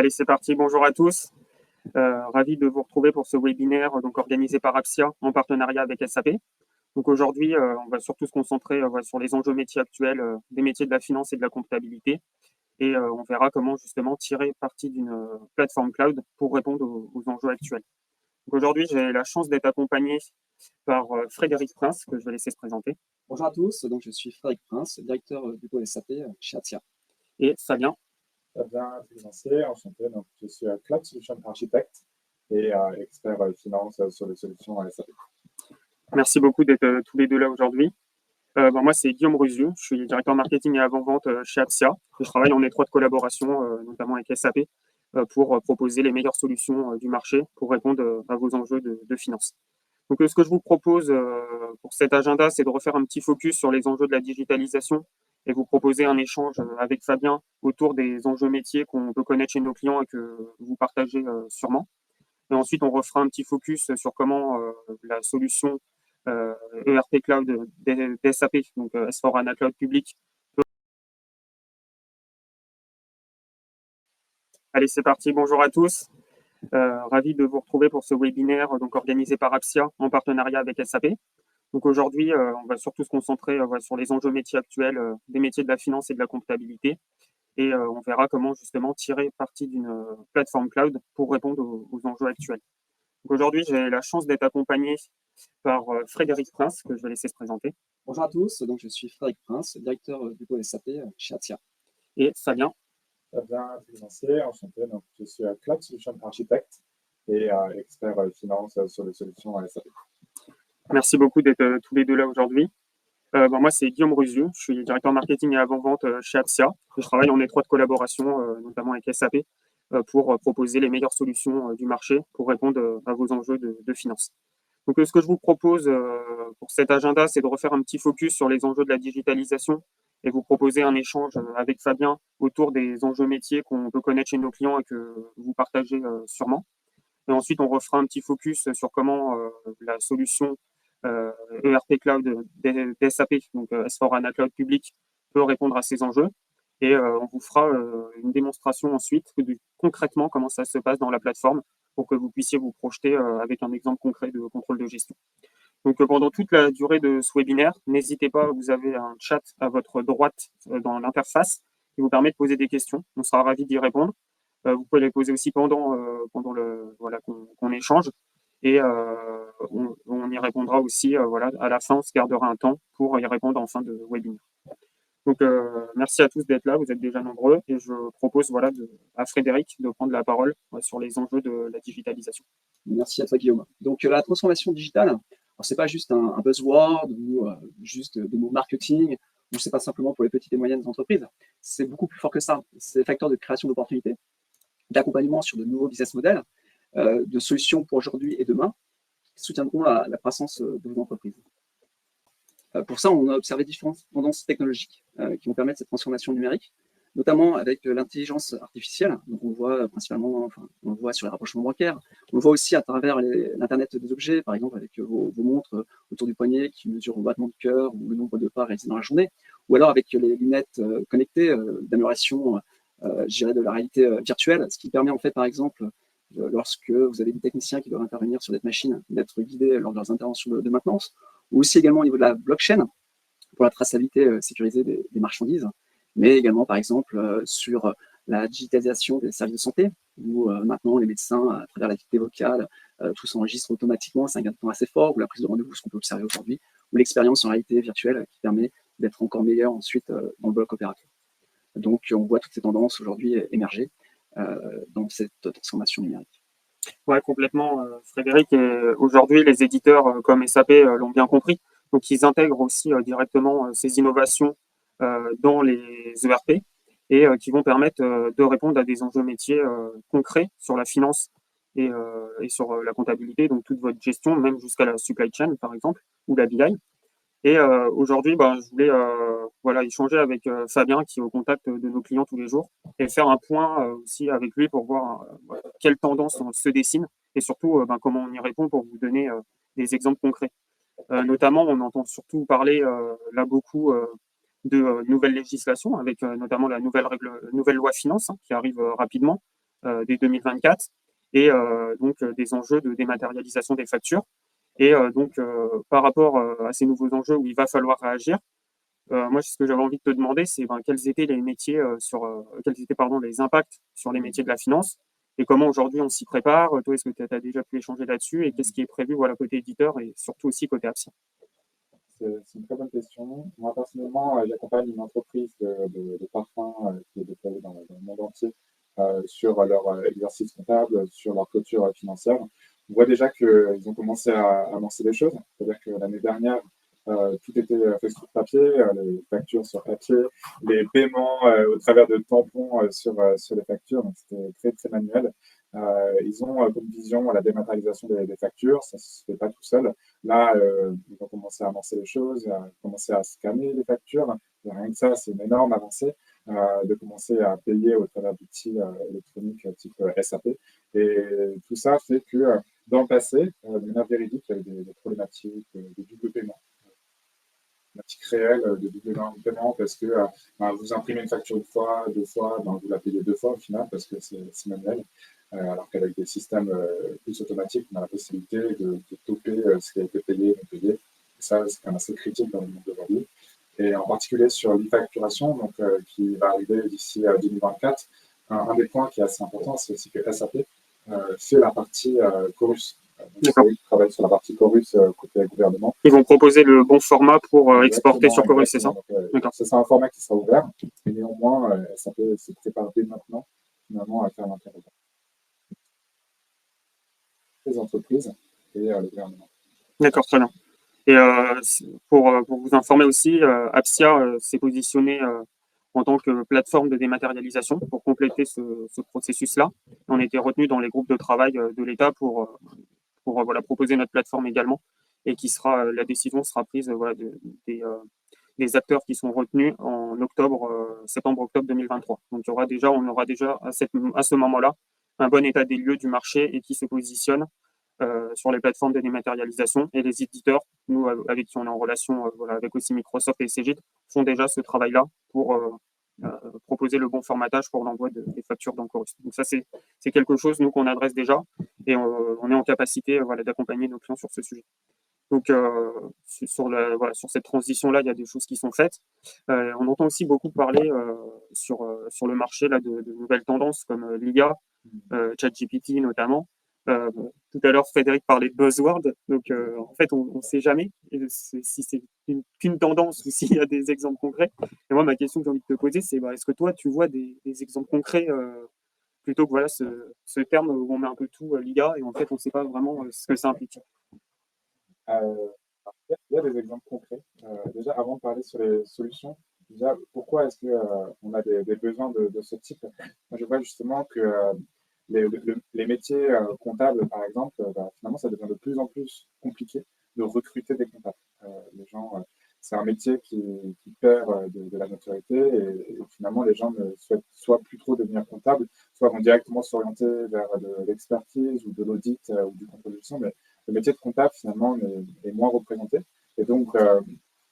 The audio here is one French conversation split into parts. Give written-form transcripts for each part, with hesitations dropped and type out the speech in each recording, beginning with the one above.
Allez, c'est parti. Bonjour à tous. Ravi de vous retrouver pour ce webinaire donc organisé par Apsia en partenariat avec SAP. Donc aujourd'hui, on va surtout se concentrer voilà, sur les enjeux métiers actuels des métiers de la finance et de la comptabilité. Et on verra comment justement tirer parti d'une plateforme cloud pour répondre aux enjeux actuels. Donc aujourd'hui, j'ai la chance d'être accompagné par Frédéric Prince, que je vais laisser se présenter. Bonjour à tous, donc je suis Frédéric Prince, directeur du pôle SAP chez Apsia. Et Fabien. Fabien Financier, enchanté. Donc, je suis Cloud Solution Architect et expert finance sur les solutions SAP. Merci beaucoup d'être tous les deux là aujourd'hui. Moi, c'est Guillaume Ruzieux, je suis directeur marketing et avant-vente chez Apsia. Je travaille en étroite collaboration, notamment avec SAP, pour proposer les meilleures solutions du marché pour répondre à vos enjeux de finance. Donc, ce que je vous propose pour cet agenda, c'est de refaire un petit focus sur les enjeux de la digitalisation et vous proposer un échange avec Fabien autour des enjeux métiers qu'on peut connaître chez nos clients et que vous partagez sûrement. Et ensuite, on refera un petit focus sur comment la solution ERP Cloud d'SAP, donc S4HANA Cloud Public. Allez, c'est parti. Bonjour à tous. Ravi de vous retrouver pour ce webinaire donc organisé par Apsia en partenariat avec SAP. Donc aujourd'hui, on va surtout se concentrer sur les enjeux métiers actuels des métiers de la finance et de la comptabilité. Et on verra comment justement tirer parti d'une plateforme cloud pour répondre aux enjeux actuels. Donc aujourd'hui, j'ai la chance d'être accompagné par Frédéric Prince, que je vais laisser se présenter. Bonjour à tous, donc je suis Frédéric Prince, directeur du pôle SAP chez Apsia. Et Fabien. Fabien Financier, enchanté. Donc, je suis Cloud Solution Architect et expert finance sur les solutions SAP. Merci beaucoup d'être tous les deux là aujourd'hui. Moi, c'est Guillaume Ruzieux, je suis directeur marketing et avant-vente chez Apsia. Je travaille en étroite collaboration, notamment avec SAP, pour proposer les meilleures solutions du marché pour répondre à vos enjeux de finance. Donc, ce que je vous propose pour cet agenda, c'est de refaire un petit focus sur les enjeux de la digitalisation et vous proposer un échange avec Fabien autour des enjeux métiers qu'on peut connaître chez nos clients et que vous partagez sûrement. Et ensuite, on refera un petit focus sur comment la solution ERP Cloud d'SAP, donc S4HANA Cloud Public, peut répondre à ces enjeux. Et on vous fera une démonstration ensuite de concrètement comment ça se passe dans la plateforme pour que vous puissiez vous projeter avec un exemple concret de contrôle de gestion. Donc pendant toute la durée de ce webinaire, n'hésitez pas, vous avez un chat à votre droite dans l'interface qui vous permet de poser des questions. On sera ravis d'y répondre. Vous pouvez les poser aussi pendant voilà, qu'on échange. Et on y répondra aussi voilà, à la fin, on se gardera un temps pour y répondre en fin de webinaire. Donc, merci à tous d'être là, vous êtes déjà nombreux et je propose voilà, à Frédéric de prendre la parole sur les enjeux de la digitalisation. Merci à toi Guillaume. Donc la transformation digitale, ce n'est pas juste un buzzword ou juste des mots marketing, ou c'est pas simplement pour les petites et moyennes entreprises, c'est beaucoup plus fort que ça. C'est facteur de création d'opportunités, d'accompagnement sur de nouveaux business models, de solutions pour aujourd'hui et demain, qui soutiendront la croissance de vos entreprises. Pour ça, on a observé différentes tendances technologiques qui vont permettre cette transformation numérique, notamment avec l'intelligence artificielle. Donc on le voit principalement, on le voit sur les rapprochements bancaires, on le voit aussi à travers l'Internet des objets, par exemple avec vos montres autour du poignet qui mesurent le battement du cœur ou le nombre de pas réalisés dans la journée, ou alors avec les lunettes connectées d'amélioration de la réalité virtuelle, ce qui permet en fait, par exemple, lorsque vous avez des techniciens qui doivent intervenir sur cette machine, d'être guidés lors de leurs interventions de maintenance, ou aussi également au niveau de la blockchain, pour la traçabilité sécurisée des marchandises, mais également, par exemple, sur la digitalisation des services de santé, où maintenant les médecins, à travers la dictée vocale, tout s'enregistre automatiquement, c'est un gain de temps assez fort, ou la prise de rendez-vous, ce qu'on peut observer aujourd'hui, ou l'expérience en réalité virtuelle qui permet d'être encore meilleur ensuite dans le bloc opératoire. Donc, on voit toutes ces tendances aujourd'hui émerger dans cette transformation numérique. Oui, complètement, Frédéric. Aujourd'hui, les éditeurs comme SAP l'ont bien compris. Donc, ils intègrent aussi directement ces innovations dans les ERP et qui vont permettre de répondre à des enjeux métiers concrets sur la finance et sur la comptabilité, donc toute votre gestion, même jusqu'à la supply chain, par exemple, ou la BI. Et aujourd'hui, je voulais voilà, échanger avec Fabien, qui est au contact de nos clients tous les jours, et faire un point aussi avec lui pour voir quelles tendances se dessinent et surtout comment on y répond pour vous donner des exemples concrets. Notamment, on entend surtout parler là beaucoup de nouvelles législations, avec notamment la nouvelle loi finance qui arrive rapidement, dès 2024 et donc des enjeux de dématérialisation des factures. Et donc, par rapport à ces nouveaux enjeux où il va falloir réagir, moi, ce que j'avais envie de te demander, c'est quels étaient les métiers quels étaient pardon, les impacts sur les métiers de la finance et comment aujourd'hui on s'y prépare. Toi, est-ce que tu as déjà pu échanger là-dessus et qu'est-ce qui est prévu voilà, côté éditeur et surtout aussi côté Apsia? C'est une très bonne question. Moi, personnellement, j'accompagne une entreprise de parfums qui est déployée dans le monde entier sur leur exercice comptable, sur leur clôture financière. On voit déjà qu'ils ont commencé à amorcer des choses. C'est-à-dire que l'année dernière, tout était fait sur papier, les factures sur papier, les paiements au travers de tampons sur les factures. Donc, c'était très, très manuel. Ils ont comme vision la dématérialisation des factures. Ça ne se fait pas tout seul. Là, ils vont commencer à avancer les choses, à commencer à scanner les factures. Et rien que ça, c'est une énorme avancée de commencer à payer au travers d'outils électroniques type SAP. Et tout ça fait que dans le passé, de manière véridique, il y avait des problématiques de double paiement, problématiques réelles de double paiement parce que vous imprimez une facture une fois, deux fois, vous la payez deux fois au final parce que c'est manuel. Alors qu'avec des systèmes plus automatiques, on a la possibilité de toper ce qui a été payé et non payé. Et ça, c'est quand même assez critique dans le monde d'aujourd'hui. Et en particulier sur l'e-facturation, donc, qui va arriver d'ici 2024, un des points qui est assez important, c'est aussi que SAP fait la partie Chorus. Donc, c'est eux qui travaillent sur la partie Chorus côté gouvernement. Ils vont proposer le bon format pour exporter sur Chorus, c'est ça? Donc, ce sera un format qui sera ouvert, mais néanmoins, SAP se prépare dès maintenant, finalement, à faire l'interrogatoire les entreprises et le gouvernement. D'accord, très bien. Et pour vous informer aussi, Apsia s'est positionné en tant que plateforme de dématérialisation pour compléter ce processus-là. On a été retenu dans les groupes de travail de l'État pour voilà, proposer notre plateforme également et qui sera, la décision sera prise voilà, des acteurs qui sont retenus en septembre-octobre 2023. Donc on aura déjà à ce moment-là un bon état des lieux du marché et qui se positionne sur les plateformes de dématérialisation et les éditeurs, nous avec qui on est en relation voilà, avec aussi Microsoft et Cegid, font déjà ce travail-là pour proposer le bon formatage pour l'envoi des factures dans Chorus. Donc ça, c'est quelque chose, nous, qu'on adresse déjà et on est en capacité voilà, d'accompagner nos clients sur ce sujet. Donc, voilà, sur cette transition-là, il y a des choses qui sont faites. On entend aussi beaucoup parler sur le marché là, de nouvelles tendances comme l'IA, ChatGPT notamment. Tout à l'heure, Frédéric parlait de buzzword. Donc, en fait, on ne sait jamais si c'est qu'une tendance ou s'il y a des exemples concrets. Et moi, ma question que j'ai envie de te poser, c'est est-ce que toi, tu vois des exemples concrets plutôt que voilà, ce terme où on met un peu tout l'IA et en fait, on ne sait pas vraiment ce que ça implique. Euh, il y a des exemples concrets. Déjà, avant de parler sur les solutions, déjà, pourquoi est-ce qu'on a des besoins de ce type? Moi, je vois justement que les métiers comptables, par exemple, finalement, ça devient de plus en plus compliqué de recruter des comptables. Les gens, c'est un métier qui perd de la notoriété et finalement, les gens ne souhaitent soit plus trop devenir comptables, soit vont directement s'orienter vers de l'expertise ou de l'audit ou du contrôle de gestion, mais le métier de comptable, finalement, est moins représenté. Et donc,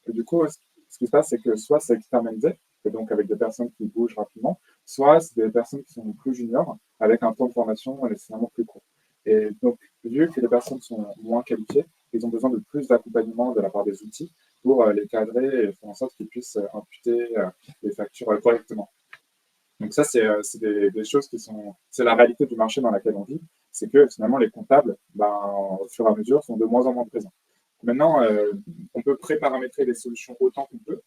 du coup, ce qui se passe, c'est que soit c'est externalisé, et donc avec des personnes qui bougent rapidement, soit c'est des personnes qui sont plus juniors, avec un temps de formation nécessairement plus court. Et donc, vu que les personnes sont moins qualifiées, ils ont besoin de plus d'accompagnement de la part des outils pour les cadrer et faire en sorte qu'ils puissent imputer les factures correctement. Donc ça, c'est des choses qui sont... C'est la réalité du marché dans laquelle on vit, c'est que finalement, les comptables, au fur et à mesure, sont de moins en moins présents. Maintenant, on peut préparamétrer les solutions autant qu'on peut,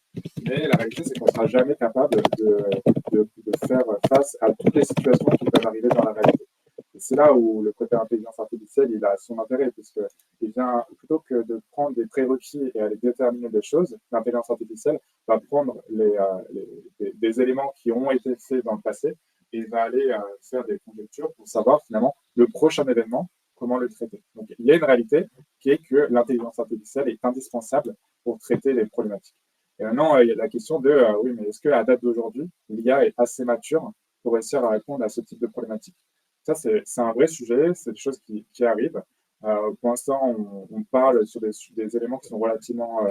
mais la réalité, c'est qu'on ne sera jamais capable de faire face à toutes les situations qui peuvent arriver dans la réalité. Et c'est là où le côté intelligence artificielle, il a son intérêt, puisqu'il vient, plutôt que de prendre des prérequis et aller déterminer des choses, l'intelligence artificielle va prendre des éléments qui ont été faits dans le passé et va aller faire des conjectures pour savoir finalement le prochain événement, comment le traiter. Donc il y a une réalité qui est que l'intelligence artificielle est indispensable pour traiter les problématiques. Et maintenant, il y a la question de oui, mais est-ce qu'à date d'aujourd'hui, l'IA est assez mature pour réussir à répondre à ce type de problématique? Ça, c'est un vrai sujet, c'est des choses qui arrivent. Pour l'instant, on parle sur des éléments qui sont relativement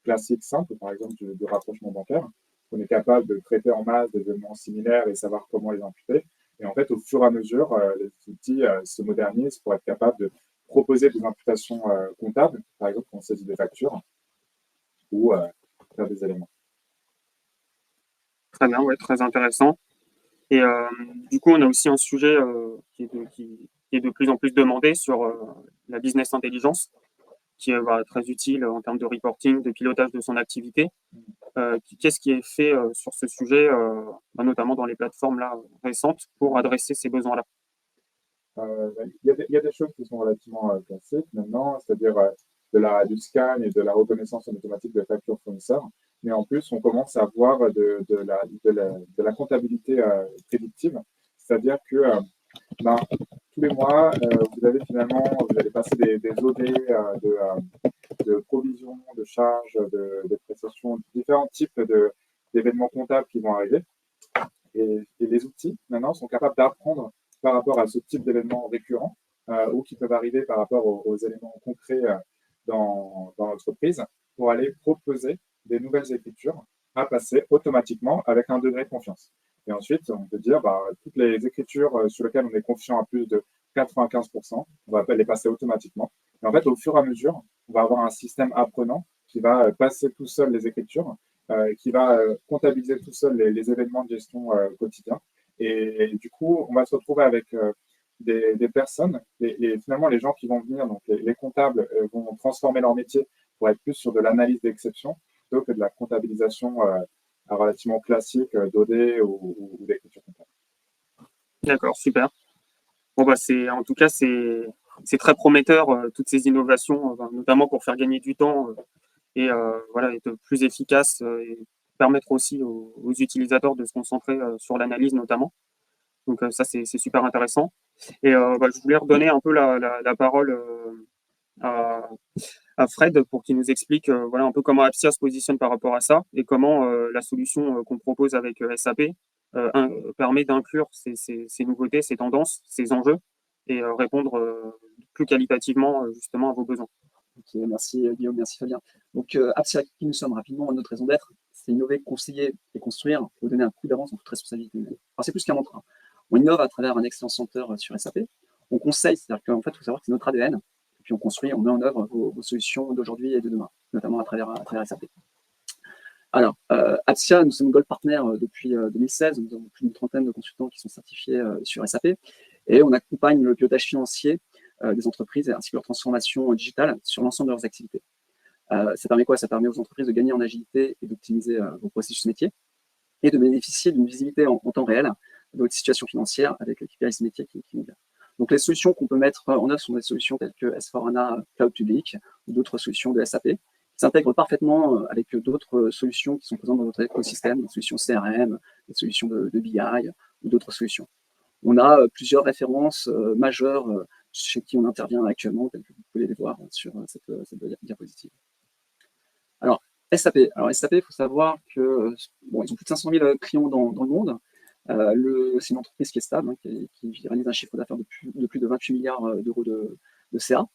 classiques, simples, par exemple du rapprochement bancaire. On est capable de traiter en masse des éléments similaires et savoir comment les imputer. Et en fait, au fur et à mesure, les outils se modernisent pour être capables de proposer des imputations comptables, par exemple, quand on saisit des factures ou faire des éléments. Très bien, ouais, très intéressant. Et du coup, on a aussi un sujet qui est de plus en plus demandé sur la business intelligence, qui est très utile en termes de reporting, de pilotage de son activité. Qu'est-ce qui est fait sur ce sujet, notamment dans les plateformes là, récentes, pour adresser ces besoins-là? Il y a des choses qui sont relativement classiques maintenant, c'est-à-dire du scan et de la reconnaissance en automatique de factures fournisseurs. Mais en plus, on commence à voir de la comptabilité prédictive, c'est-à-dire que ben, tous les mois, vous allez passer des OD de provisions, de charges, de prestations, différents types d'événements comptables qui vont arriver. Et les outils, maintenant, sont capables d'apprendre par rapport à ce type d'événements récurrents ou qui peuvent arriver par rapport aux éléments concrets dans l'entreprise pour aller proposer des nouvelles écritures à passer automatiquement avec un degré de confiance. Et ensuite, on peut dire, toutes les écritures sur lesquelles on est confiant à plus de 95%, on va les passer automatiquement. Et en fait, au fur et à mesure, on va avoir un système apprenant qui va passer tout seul les écritures, qui va comptabiliser tout seul les événements de gestion quotidiens. Et du coup, on va se retrouver avec des personnes, finalement les gens qui vont venir, donc les comptables vont transformer leur métier pour être plus sur de l'analyse d'exception plutôt que de la comptabilisation relativement classique d'OD ou d'écriture comptable. D'accord, super. Bon, en tout cas, c'est très prometteur, toutes ces innovations, notamment pour faire gagner du temps et voilà, être plus efficace et permettre aussi aux utilisateurs de se concentrer sur l'analyse notamment. Donc ça, c'est super intéressant. Et je voulais redonner un peu la parole à, à Fred pour qu'il nous explique voilà, un peu comment Appsia se positionne par rapport à ça et comment la solution qu'on propose avec SAP permet d'inclure ces nouveautés, ces tendances, ces enjeux et répondre plus qualitativement justement à vos besoins. Ok, merci Guillaume, merci Fabien. Donc Appsia, qui nous sommes rapidement, notre raison d'être, c'est innover, conseiller et construire pour donner un coup d'avance en toute responsabilité humaine. Alors c'est plus qu'un mantra. On innove à travers un excellent center sur SAP. On conseille, c'est-à-dire qu'en fait, il faut savoir que c'est notre ADN. Et puis on construit, on met en œuvre vos solutions d'aujourd'hui et de demain, notamment à travers SAP. Alors, Appsia, nous sommes Gold Partner depuis 2016. Nous avons plus d'une trentaine de consultants qui sont certifiés sur SAP. Et on accompagne le pilotage financier des entreprises ainsi que leur transformation digitale sur l'ensemble de leurs activités. Ça permet quoi? Ça permet aux entreprises de gagner en agilité et d'optimiser vos processus métiers et de bénéficier d'une visibilité en temps réel de votre situation financière avec les KPIs métiers qui vont bien. Donc, les solutions qu'on peut mettre en œuvre sont des solutions telles que S4HANA Cloud Public ou d'autres solutions de SAP qui s'intègrent parfaitement avec d'autres solutions qui sont présentes dans votre écosystème, des solutions CRM, des solutions de BI ou d'autres solutions. On a plusieurs références majeures chez qui on intervient actuellement, telles que vous pouvez les voir sur cette diapositive. Alors, SAP, il faut savoir que ils ont plus de 500 000 clients dans le monde. C'est une entreprise qui est stable, qui réalise un chiffre d'affaires de plus de 28 milliards d'euros de CA.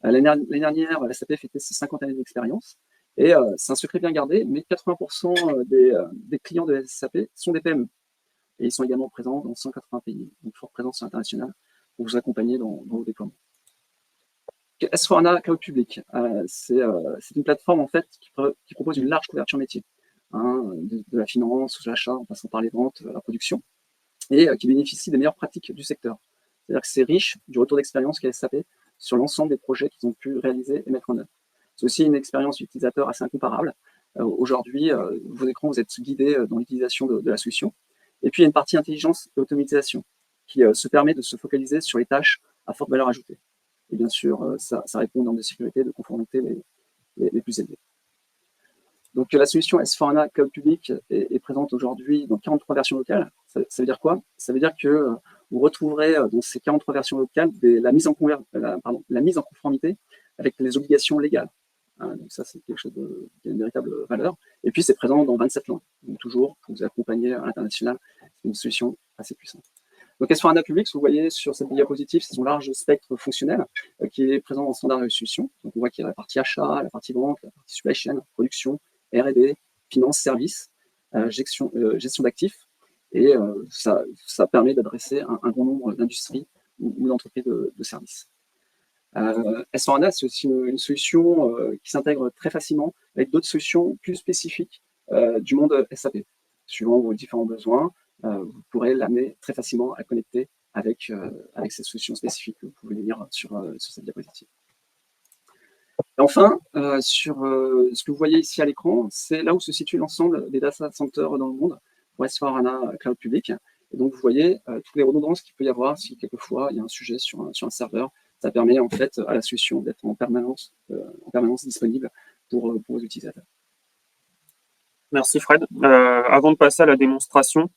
L'année dernière, SAP fêtait ses 50 années d'expérience. Et c'est un secret bien gardé, mais 80% des clients de SAP sont des PME. Et ils sont également présents dans 180 pays, donc forte présence internationale pour vous accompagner dans vos déploiements. S4HANA Cloud Public, c'est une plateforme en fait qui propose une large couverture métier, de la finance, de l'achat, en passant par les ventes, la production, et qui bénéficie des meilleures pratiques du secteur. C'est-à-dire que c'est riche du retour d'expérience qu'a SAP sur l'ensemble des projets qu'ils ont pu réaliser et mettre en œuvre. C'est aussi une expérience utilisateur assez incomparable. Aujourd'hui, vos écrans, vous êtes guidés dans l'utilisation de la solution. Et puis, il y a une partie intelligence et automatisation qui se permet de se focaliser sur les tâches à forte valeur ajoutée. Et bien sûr, ça répond aux normes de sécurité et de conformité les plus élevées. Donc, la solution S4HANA Cloud Public est présente aujourd'hui dans 43 versions locales. Ça veut dire quoi? Ça veut dire que vous retrouverez dans ces 43 versions locales la mise en conformité avec les obligations légales. Donc ça, c'est quelque chose qui a une véritable valeur. Et puis, c'est présent dans 27 langues. Donc, toujours, pour vous accompagner à l'international, c'est une solution assez puissante. Donc, S4HANA Public, vous voyez sur cette diapositive, c'est son large spectre fonctionnel qui est présent dans le standard de solution. Donc, on voit qu'il y a la partie achat, la partie vente, la partie supply chain, production, R&D, finance, services, gestion d'actifs. Et ça permet d'adresser un grand nombre d'industries ou d'entreprises de services. S4HANA, c'est aussi une solution qui s'intègre très facilement avec d'autres solutions plus spécifiques du monde SAP. Suivant vos différents besoins, vous pourrez l'amener très facilement à connecter avec cette solution spécifique que vous pouvez lire sur cette diapositive. Et enfin, sur ce que vous voyez ici à l'écran, c'est là où se situe l'ensemble des data centers dans le monde pour S4HANA Cloud Public. Et donc, vous voyez toutes les redondances qu'il peut y avoir si quelquefois il y a un sujet sur un serveur. Ça permet en fait à la solution d'être en permanence disponible pour vos utilisateurs. Merci Fred. Avant de passer à la démonstration,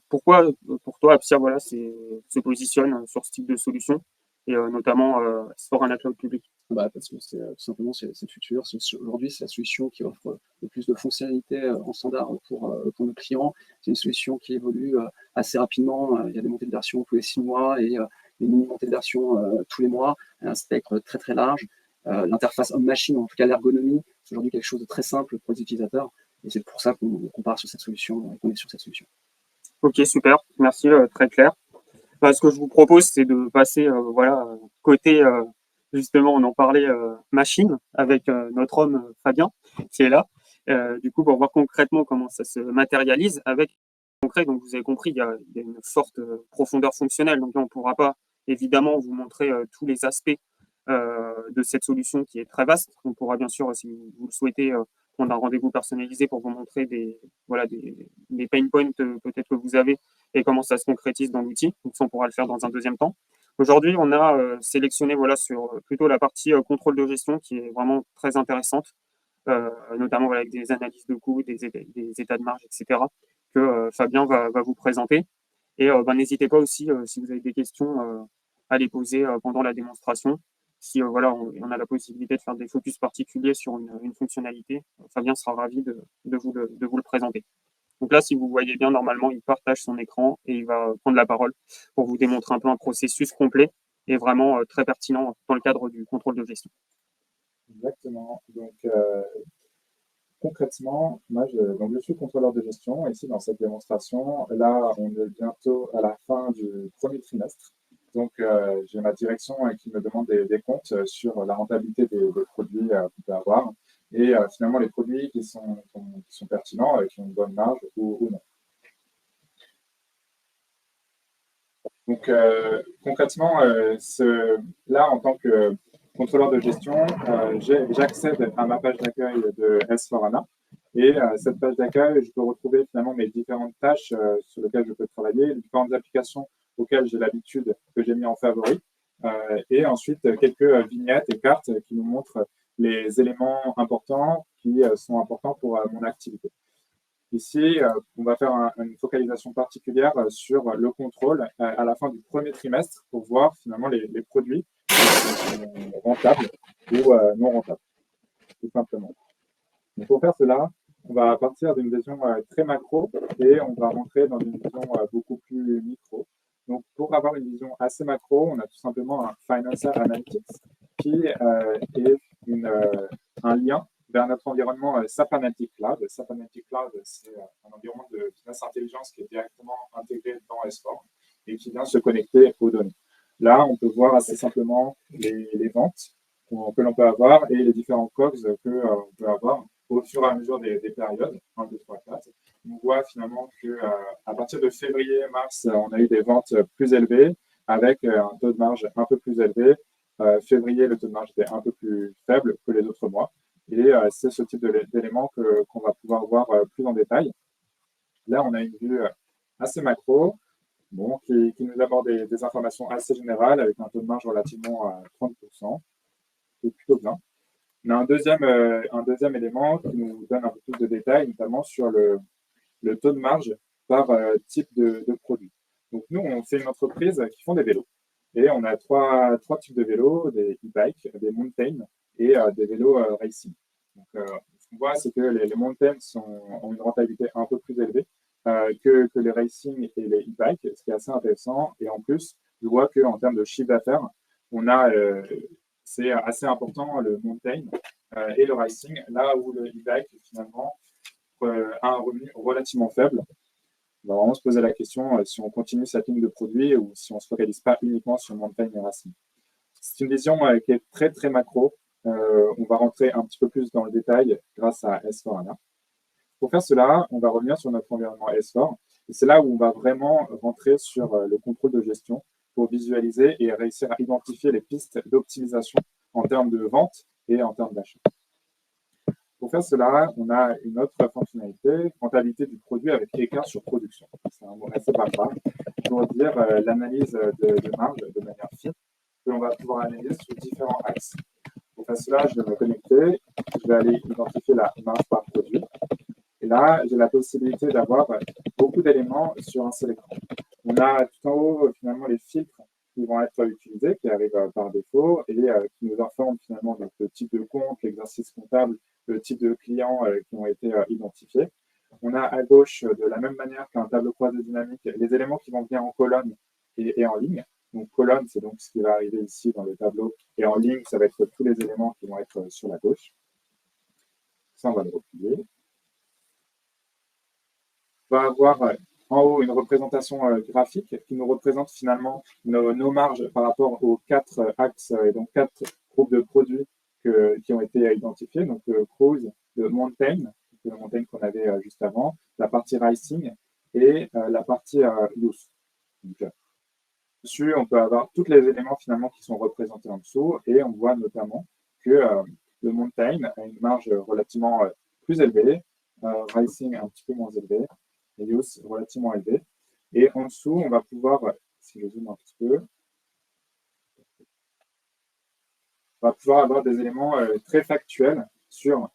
pourquoi pour toi Appsia se positionne sur ce type de solution et notamment S4HANA Cloud Public? Parce que tout simplement c'est le futur. Aujourd'hui, c'est la solution qui offre le plus de fonctionnalités en standard pour nos clients. C'est une solution qui évolue assez rapidement. Il y a des montées de version tous les 6 mois et des mini-montées de version tous les mois. Un spectre très très large. L'interface homme-machine, en tout cas l'ergonomie, c'est aujourd'hui quelque chose de très simple pour les utilisateurs. Et c'est pour ça qu'on part sur cette solution et qu'on est sur cette solution. Ok, super. Merci, très clair. Ce que je vous propose, c'est de passer côté, justement, on en parlait, machine, avec notre homme Fabien, qui est là. Du coup, pour voir concrètement comment ça se matérialise avec concret. Donc, vous avez compris, il y a une forte profondeur fonctionnelle. Donc, on ne pourra pas, évidemment, vous montrer tous les aspects de cette solution qui est très vaste. On pourra, bien sûr, si vous le souhaitez, prendre un rendez-vous personnalisé pour vous montrer des pain points peut-être que vous avez et comment ça se concrétise dans l'outil. Donc ça, on pourra le faire dans un deuxième temps. Aujourd'hui, on a sélectionné sur plutôt la partie contrôle de gestion qui est vraiment très intéressante, notamment avec des analyses de coûts, des états de marge, etc., que Fabien va vous présenter. Et n'hésitez pas aussi, si vous avez des questions, à les poser pendant la démonstration. Si on a la possibilité de faire des focus particuliers sur une fonctionnalité, Fabien sera ravi de vous le présenter. Donc là, si vous voyez bien, normalement, il partage son écran et il va prendre la parole pour vous démontrer un peu un processus complet et vraiment très pertinent dans le cadre du contrôle de gestion. Exactement. Donc, concrètement, je suis contrôleur de gestion. Ici, dans cette démonstration, là, on est bientôt à la fin du premier trimestre. Donc, j'ai ma direction qui me demande des comptes sur la rentabilité des produits qu'on peut avoir et finalement les produits qui sont pertinents, qui ont une bonne marge ou non. Donc, concrètement, là, en tant que contrôleur de gestion, j'accède à ma page d'accueil de S4HANA. Et cette page d'accueil, je peux retrouver finalement mes différentes tâches sur lesquelles je peux travailler, les différentes applications auxquelles j'ai l'habitude, que j'ai mis en favori. Et ensuite, quelques vignettes et cartes qui nous montrent les éléments importants qui sont importants pour mon activité. Ici, on va faire une focalisation particulière sur le contrôle à la fin du premier trimestre pour voir finalement les produits qui sont rentables ou non rentables, tout simplement. Donc, pour faire cela, on va partir d'une vision très macro et on va rentrer dans une vision beaucoup plus micro. Donc, pour avoir une vision assez macro, on a tout simplement un Financial Analytics qui est un lien vers notre environnement SAP Analytics Cloud. SAP Analytics Cloud, c'est un environnement de business intelligence qui est directement intégré dans S4 et qui vient se connecter aux données. Là, on peut voir assez simplement les ventes que l'on peut avoir et les différents COGS que l'on peut avoir au fur et à mesure des périodes, 1, 2, 3, 4. On voit finalement qu'à partir de février-mars, on a eu des ventes plus élevées avec un taux de marge un peu plus élevé. Février, le taux de marge était un peu plus faible que les autres mois. Et c'est ce type d'éléments qu'on va pouvoir voir plus en détail. Là, on a une vue assez macro, qui nous aborde des informations assez générales avec un taux de marge relativement à 30%. C'est plutôt bien. On a un deuxième élément qui nous donne un peu plus de détails, notamment sur le taux de marge par type de produit. Donc, nous, on fait une entreprise qui font des vélos. Et on a trois types de vélos, des e-bikes, des mountain et des vélos racing. Donc, ce qu'on voit, c'est que les mountains ont une rentabilité un peu plus élevée que les racing et les e-bikes, ce qui est assez intéressant. Et en plus, je vois qu'en termes de chiffre d'affaires, c'est assez important le mountain et le racing, là où le e-bike, finalement, a un revenu relativement faible. On va vraiment se poser la question si on continue cette ligne de produit ou si on ne se focalise pas uniquement sur Mountain et Racing. C'est une vision qui est très, très macro. On va rentrer un petit peu plus dans le détail grâce à S4HANA. Pour faire cela, on va revenir sur notre environnement S4. Et c'est là où on va vraiment rentrer sur le contrôle de gestion pour visualiser et réussir à identifier les pistes d'optimisation en termes de vente et en termes d'achat. Pour faire cela, on a une autre fonctionnalité, rentabilité du produit avec écart sur production. C'est un mot assez barbare pour dire l'analyse de marge de manière fine que l'on va pouvoir analyser sur différents axes. Pour faire cela, je vais me connecter, je vais aller identifier la marge par produit. Et là, j'ai la possibilité d'avoir beaucoup d'éléments sur un seul écran. On a tout en haut, finalement, les filtres qui vont être utilisés, qui arrivent par défaut et qui nous informent finalement le type de compte, l'exercice comptable, le type de clients qui ont été identifiés. On a à gauche, de la même manière qu'un tableau croisé dynamique, les éléments qui vont venir en colonne et en ligne. Donc, colonne, c'est donc ce qui va arriver ici dans le tableau. Et en ligne, ça va être tous les éléments qui vont être sur la gauche. Ça, on va le replier. On va avoir en haut une représentation graphique qui nous représente finalement nos marges par rapport aux 4 axes et donc 4 groupes de produits qui ont été identifiés. Donc, Cruise, le Mountain qu'on avait juste avant, la partie Racing et la partie Youth. Donc, dessus, on peut avoir tous les éléments finalement qui sont représentés en dessous et on voit notamment que le Mountain a une marge relativement plus élevée, Racing un petit peu moins élevée, et Youth relativement élevé. Et en dessous, on va pouvoir, si je zoome un petit peu, on va pouvoir avoir des éléments très factuels sur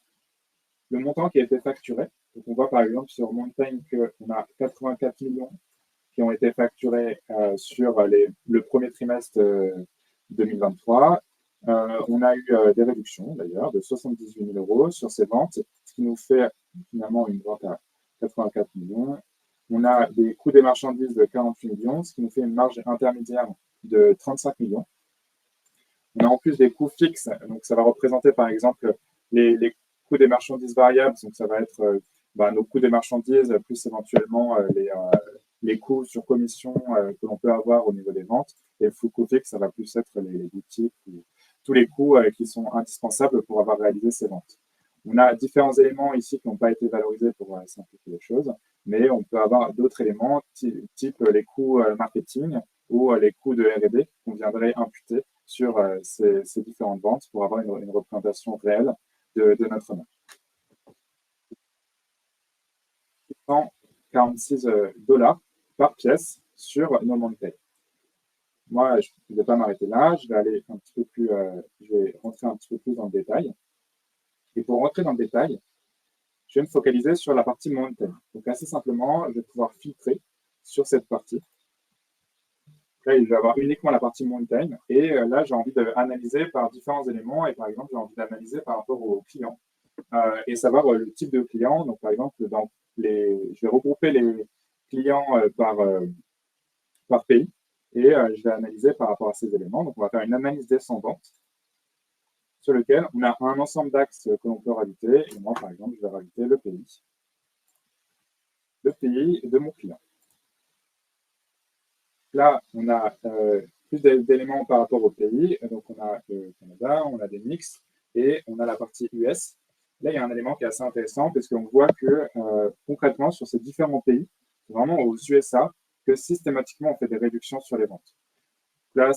le montant qui a été facturé. Donc on voit par exemple sur Mountain qu'on a 84 millions qui ont été facturés sur le premier trimestre 2023. On a eu des réductions d'ailleurs de 78 000 € sur ces ventes, ce qui nous fait finalement une vente à 84 millions. On a des coûts des marchandises de 48 millions, ce qui nous fait une marge intermédiaire de 35 millions. On a en plus des coûts fixes, donc ça va représenter par exemple les coûts des marchandises variables, donc ça va être nos coûts des marchandises, plus éventuellement les coûts sur commission que l'on peut avoir au niveau des ventes. Et le coût fixe, ça va plus être les boutiques, ou tous les coûts qui sont indispensables pour avoir réalisé ces ventes. On a différents éléments ici qui n'ont pas été valorisés pour simplifier les choses, mais on peut avoir d'autres éléments, type les coûts marketing ou les coûts de R&D qu'on viendrait imputer sur ces différentes ventes pour avoir une représentation réelle de notre marge. 146 $ par pièce sur No Mountain. Moi, je ne vais pas m'arrêter là, je vais aller un petit peu plus, je vais rentrer un petit peu plus dans le détail. Et pour rentrer dans le détail, je vais me focaliser sur la partie Mountain. Donc assez simplement, je vais pouvoir filtrer sur cette partie. Là, je vais avoir uniquement la partie Mountain. Et là, j'ai envie d'analyser par différents éléments. Et par exemple, j'ai envie d'analyser par rapport aux clients et savoir le type de client. Donc, par exemple, je vais regrouper les clients par pays et je vais analyser par rapport à ces éléments. Donc, on va faire une analyse descendante sur lequel on a un ensemble d'axes que l'on peut rajouter. Et moi, par exemple, je vais rajouter le pays de mon client. Là, on a plus d'éléments par rapport au pays. Donc, on a le Canada, on a des mix et on a la partie US. Là, il y a un élément qui est assez intéressant parce qu'on voit que concrètement, sur ces différents pays, vraiment aux USA, que systématiquement, on fait des réductions sur les ventes. Là,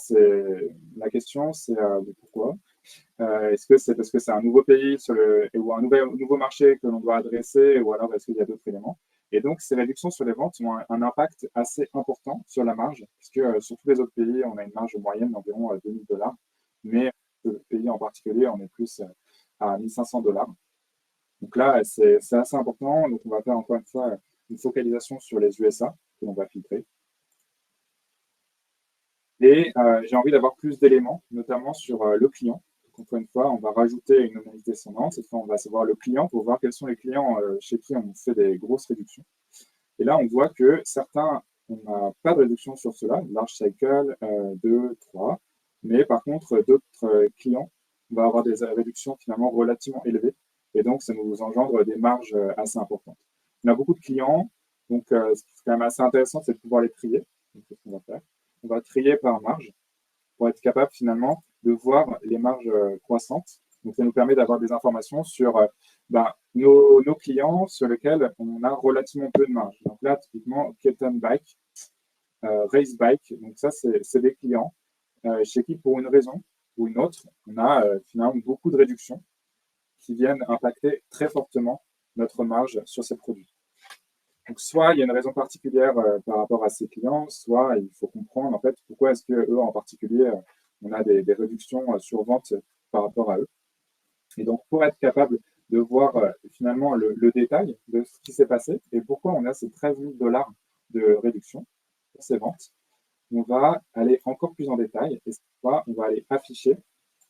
la question, c'est pourquoi. Est-ce que c'est parce que c'est un nouveau pays ou un nouveau marché que l'on doit adresser, ou alors est-ce qu'il y a d'autres éléments? Et donc, ces réductions sur les ventes ont un impact assez important sur la marge, puisque sur tous les autres pays, on a une marge moyenne d'environ 2 000 $, mais ce pays en particulier, on est plus à 1 500 $. Donc là, c'est assez important. Donc, on va faire encore une fois une focalisation sur les USA que l'on va filtrer. Et j'ai envie d'avoir plus d'éléments, notamment sur le client. Donc, encore une fois, on va rajouter une analyse descendante. Cette fois, on va savoir le client pour voir quels sont les clients chez qui on fait des grosses réductions. Et là, on voit que certains, on n'a pas de réduction sur cela, large cycle, 2, 3. Mais par contre, d'autres clients, on va avoir des réductions finalement relativement élevées. Et donc, ça nous engendre des marges assez importantes. On a beaucoup de clients Donc, ce qui est quand même assez intéressant, c'est de pouvoir les trier. Donc, c'est ce qu'on va faire. On va trier par marge pour être capable finalement de voir les marges croissantes. Donc, ça nous permet d'avoir des informations sur nos clients sur lesquels on a relativement peu de marge. Donc là, typiquement, Ketan Bike, Race Bike, donc ça, c'est des clients chez qui, pour une raison ou une autre, on a finalement beaucoup de réductions qui viennent impacter très fortement notre marge sur ces produits. Donc, soit il y a une raison particulière par rapport à ces clients, soit il faut comprendre en fait pourquoi est-ce que eux en particulier, on a des réductions sur vente par rapport à eux. Et donc, pour être capable de voir finalement le détail de ce qui s'est passé et pourquoi on a ces 13 000 $ de réduction pour ces ventes, on va aller encore plus en détail et cette fois, on va aller afficher,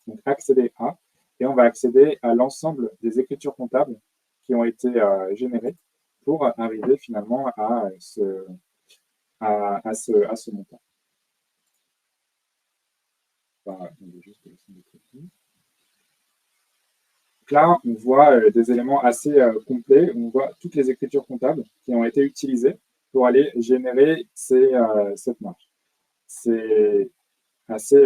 donc accéder à, et on va accéder à l'ensemble des écritures comptables qui ont été générées pour arriver finalement à ce montant. On va juste donc là, on voit des éléments assez complets. On voit toutes les écritures comptables qui ont été utilisées pour aller générer cette marge. C'est assez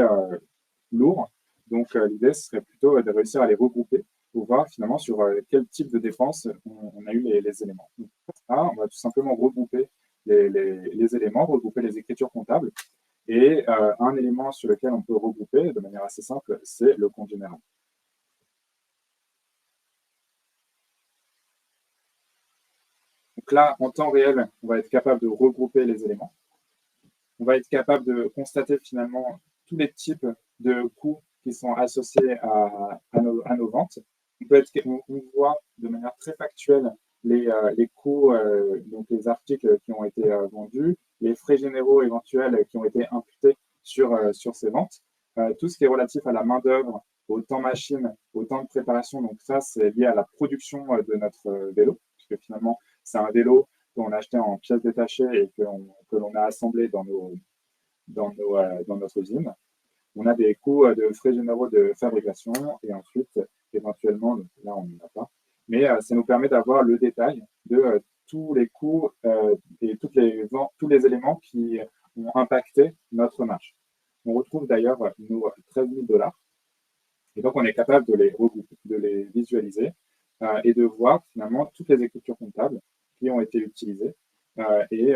lourd. Donc, l'idée serait plutôt de réussir à les regrouper pour voir finalement sur quel type de dépense on a eu les éléments. Donc, là, on va tout simplement regrouper les éléments, regrouper les écritures comptables. Et un élément sur lequel on peut regrouper de manière assez simple, c'est le compte général. Donc là, en temps réel, on va être capable de regrouper les éléments. On va être capable de constater finalement tous les types de coûts qui sont associés à nos ventes. On voit de manière très factuelle les coûts, donc les articles qui ont été vendus, les frais généraux éventuels qui ont été imputés sur ces ventes, tout ce qui est relatif à la main-d'œuvre, au temps machine, au temps de préparation. Donc ça, c'est lié à la production de notre vélo, puisque finalement, c'est un vélo qu'on a acheté en pièces détachées et que l'on a assemblé dans notre usine. On a des coûts de frais généraux de fabrication et ensuite, éventuellement, donc là, on n'en a pas, mais ça nous permet d'avoir le détail de tous les coûts et tous les éléments qui ont impacté notre marge. On retrouve d'ailleurs nos 13 000 $ et donc on est capable de les regrouper, de les visualiser et de voir finalement toutes les écritures comptables qui ont été utilisées et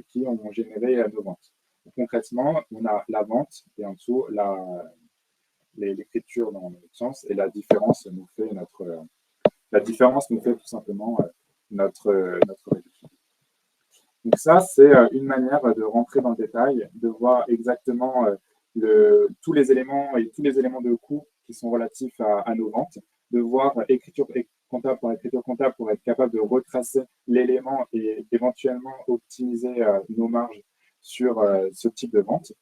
qui ont généré nos ventes. Donc, concrètement, on a la vente et en dessous l'écriture dans notre sens et la différence nous fait tout simplement notre réduction. Donc ça, c'est une manière de rentrer dans le détail, de voir exactement tous les éléments et tous les éléments de coût qui sont relatifs à nos ventes, de voir écriture comptable pour être capable de retracer l'élément et éventuellement optimiser nos marges sur ce type de vente.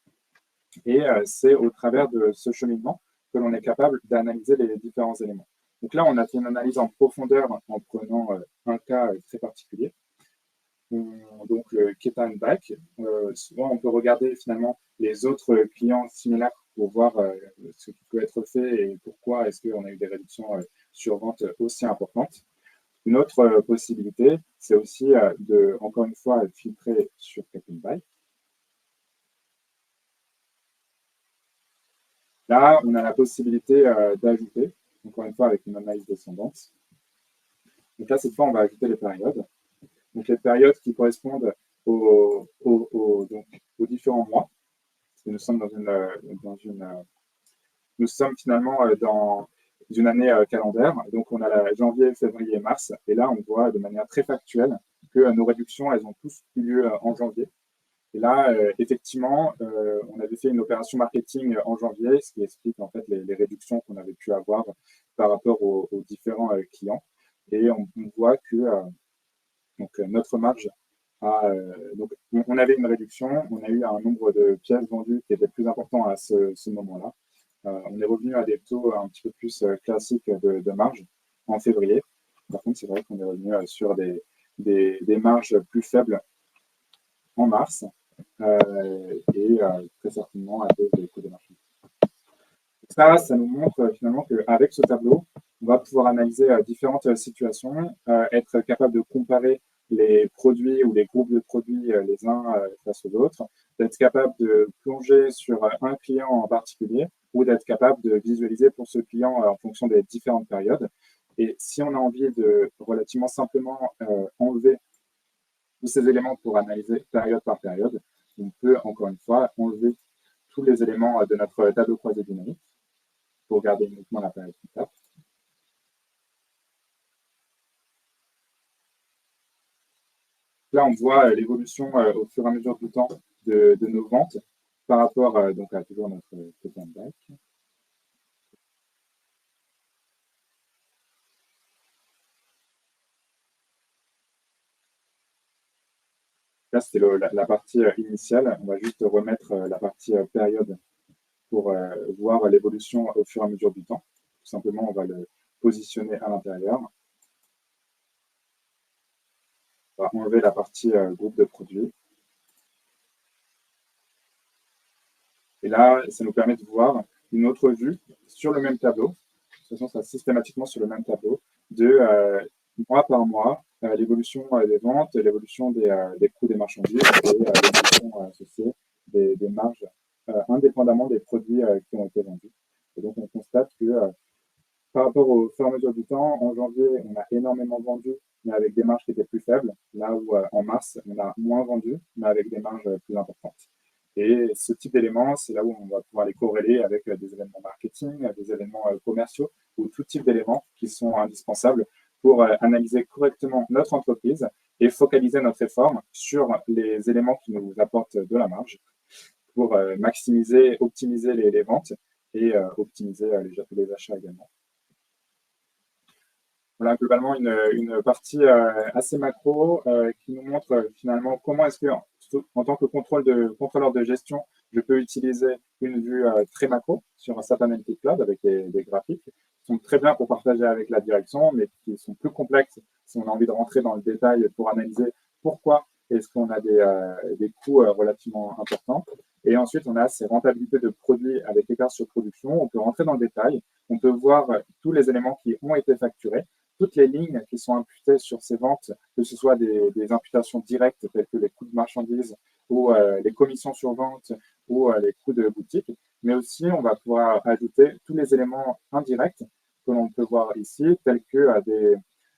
Et c'est au travers de ce cheminement que l'on est capable d'analyser les différents éléments. Donc là, on a fait une analyse en profondeur en prenant un cas très particulier. Donc Ketan Bike. Souvent, on peut regarder finalement les autres clients similaires pour voir ce qui peut être fait et pourquoi est-ce qu'on a eu des réductions sur vente aussi importantes. Une autre possibilité, c'est aussi encore une fois, filtrer sur Ketan Bike. Là, on a la possibilité d'ajouter, encore une fois, avec une analyse descendante. Donc là, cette fois, on va ajouter les périodes. Donc les périodes qui correspondent aux différents mois. Nous sommes nous sommes finalement dans une année calendaire. Donc on a la janvier, février, mars. Et là, on voit de manière très factuelle que nos réductions, elles ont tous eu lieu en janvier. Et là, effectivement, on avait fait une opération marketing en janvier, ce qui explique en fait les réductions qu'on avait pu avoir par rapport aux différents clients. Et on voit que donc, notre marge donc, on avait une réduction, on a eu un nombre de pièces vendues qui était plus important à ce moment-là. On est revenu à des taux un petit peu plus classiques de marge en février. Par contre, c'est vrai qu'on est revenu sur des marges plus faibles en mars et très certainement à cause des coûts de marché. Ça nous montre finalement qu'avec ce tableau, on va pouvoir analyser différentes situations, être capable de comparer les produits ou les groupes de produits les uns face aux autres, d'être capable de plonger sur un client en particulier ou d'être capable de visualiser pour ce client en fonction des différentes périodes. Et si on a envie de relativement simplement enlever tous ces éléments pour analyser période par période, on peut encore une fois enlever tous les éléments de notre tableau croisé dynamique pour garder uniquement la période comptable. Là, on voit l'évolution au fur et à mesure du temps de nos ventes par rapport donc à toujours notre total back. Là, c'était la partie initiale. On va juste remettre la partie période pour voir l'évolution au fur et à mesure du temps. Tout simplement, on va le positionner à l'intérieur. On va enlever la partie groupe de produits. Et là, ça nous permet de voir une autre vue sur le même tableau. De toute façon, ça systématiquement sur le même tableau, de mois par mois, l'évolution des ventes, l'évolution des coûts des marchandises et l'évolution associée des marges, indépendamment des produits qui ont été vendus. Et donc, on constate que par rapport au fur et à mesure du temps, en janvier, on a énormément vendu, mais avec des marges qui étaient plus faibles, là où en mars, on a moins vendu, mais avec des marges plus importantes. Et ce type d'éléments, c'est là où on va pouvoir les corréler avec des événements marketing, des événements commerciaux ou tout type d'éléments qui sont indispensables pour analyser correctement notre entreprise et focaliser notre effort sur les éléments qui nous apportent de la marge pour maximiser, optimiser les ventes et optimiser les achats également. Voilà globalement une partie assez macro qui nous montre finalement comment est-ce que, en tant que contrôleur de gestion, je peux utiliser une vue très macro sur un SAP Analytics Cloud avec des graphiques qui sont très bien pour partager avec la direction, mais qui sont plus complexes si on a envie de rentrer dans le détail pour analyser pourquoi est-ce qu'on a des coûts relativement importants. Et ensuite, on a ces rentabilités de produits avec écart sur production. On peut rentrer dans le détail, on peut voir tous les éléments qui ont été facturés, toutes les lignes qui sont imputées sur ces ventes, que ce soit des imputations directes telles que les coûts de marchandises ou les commissions sur vente ou les coûts de boutique, mais aussi on va pouvoir ajouter tous les éléments indirects que l'on peut voir ici, tels que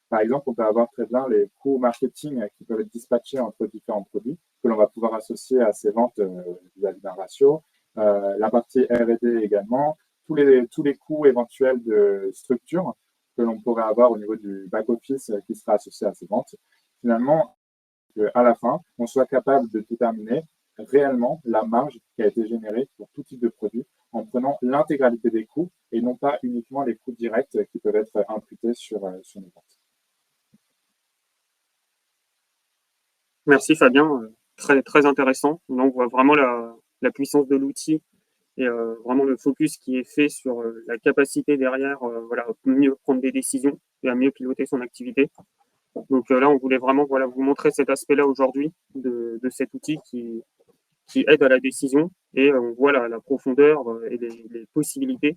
par exemple, on peut avoir très bien les coûts marketing qui peuvent être dispatchés entre différents produits que l'on va pouvoir associer à ces ventes vis-à-vis d'un ratio. La partie R&D également, tous les coûts éventuels de structure que l'on pourrait avoir au niveau du back-office qui sera associé à ces ventes. Finalement, à la fin, on soit capable de déterminer réellement la marge qui a été générée pour tout type de produit en prenant l'intégralité des coûts et non pas uniquement les coûts directs qui peuvent être imputés sur nos ventes. Merci Fabien, très, très intéressant. Là, on voit vraiment la puissance de l'outil et vraiment le focus qui est fait sur la capacité derrière voilà, à mieux prendre des décisions et à mieux piloter son activité. Donc là, on voulait vraiment voilà, vous montrer cet aspect-là aujourd'hui de cet outil qui aide à la décision et on voit la profondeur et les possibilités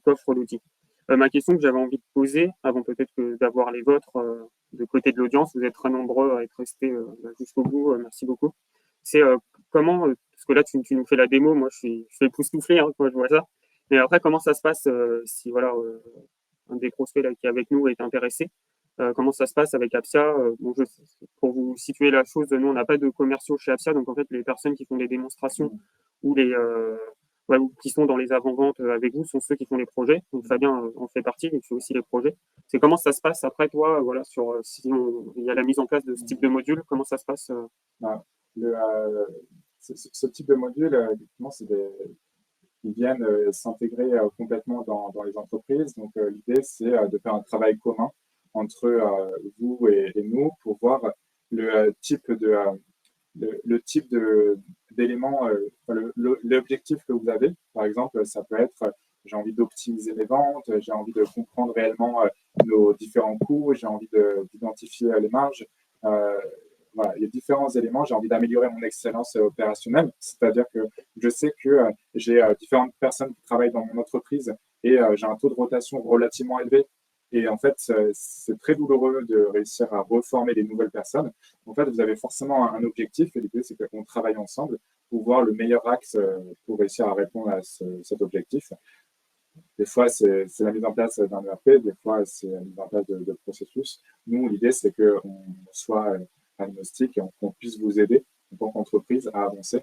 qu'offre l'outil. Ma question que j'avais envie de poser, avant peut-être d'avoir les vôtres de côté de l'audience, vous êtes très nombreux à être restés jusqu'au bout, merci beaucoup, c'est comment, parce que là tu nous fais la démo, moi je suis époustouflé quand je vois ça, mais après comment ça se passe si voilà, un des prospects là, qui est avec nous est intéressé, comment ça se passe avec Appsia bon, pour vous situer la chose, nous on n'a pas de commerciaux chez Appsia, donc en fait les personnes qui font des démonstrations ou qui sont dans les avant-ventes avec vous sont ceux qui font les projets. Donc Fabien en fait partie, il fait aussi les projets. C'est comment ça se passe après toi, voilà, sur si il y a la mise en place de ce type de module, comment ça se passe ce type de module, effectivement, ils viennent s'intégrer complètement dans les entreprises. Donc l'idée, c'est de faire un travail commun entre vous et nous pour voir le type d'éléments, l'objectif que vous avez. Par exemple, ça peut être j'ai envie d'optimiser mes ventes, j'ai envie de comprendre réellement nos différents coûts, j'ai envie d'identifier les marges. Voilà, il y a différents éléments. J'ai envie d'améliorer mon excellence opérationnelle, c'est-à-dire que je sais que j'ai différentes personnes qui travaillent dans mon entreprise et j'ai un taux de rotation relativement élevé Et en fait, c'est très douloureux de réussir à reformer des nouvelles personnes. En fait, vous avez forcément un objectif et l'idée, c'est qu'on travaille ensemble pour voir le meilleur axe pour réussir à répondre à cet objectif. Des fois, c'est la mise en place d'un ERP, des fois, c'est la mise en place de processus. Nous, l'idée, c'est qu'on soit agnostique et qu'on puisse vous aider en tant qu'entreprise à avancer.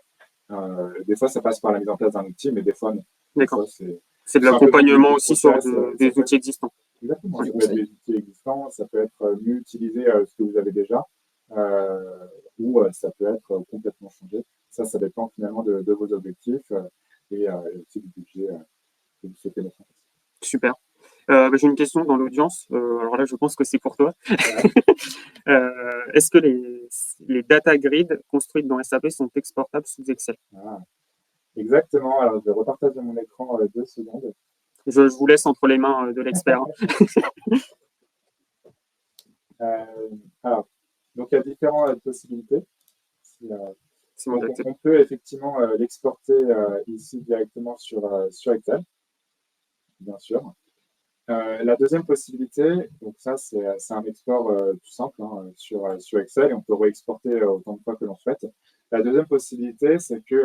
Des fois, ça passe par la mise en place d'un outil, mais des fois, non. D'accord. C'est C'est de un peu l'accompagnement du aussi sur process, des outils existants. exactement. Ouais, Ça peut être des outils existants, ça peut être mieux utiliser ce que vous avez déjà, ou ça peut être complètement changé. Ça dépend finalement de vos objectifs et aussi du budget que vous souhaitez mettre en place. Super. J'ai une question dans l'audience. Alors là, je pense que c'est pour toi. Ouais. Est-ce que les data grids construites dans SAP sont exportables sous Excel? Ah, exactement. Alors, je vais repartager mon écran 2 secondes. Je vous laisse entre les mains de l'expert. Alors, donc il y a différentes possibilités. C'est bon, Donc, j'accepte. on peut effectivement l'exporter ici directement sur Excel, bien sûr. La deuxième possibilité, donc ça c'est un export tout simple hein, sur Excel et on peut réexporter autant de fois que l'on souhaite. La deuxième possibilité, c'est que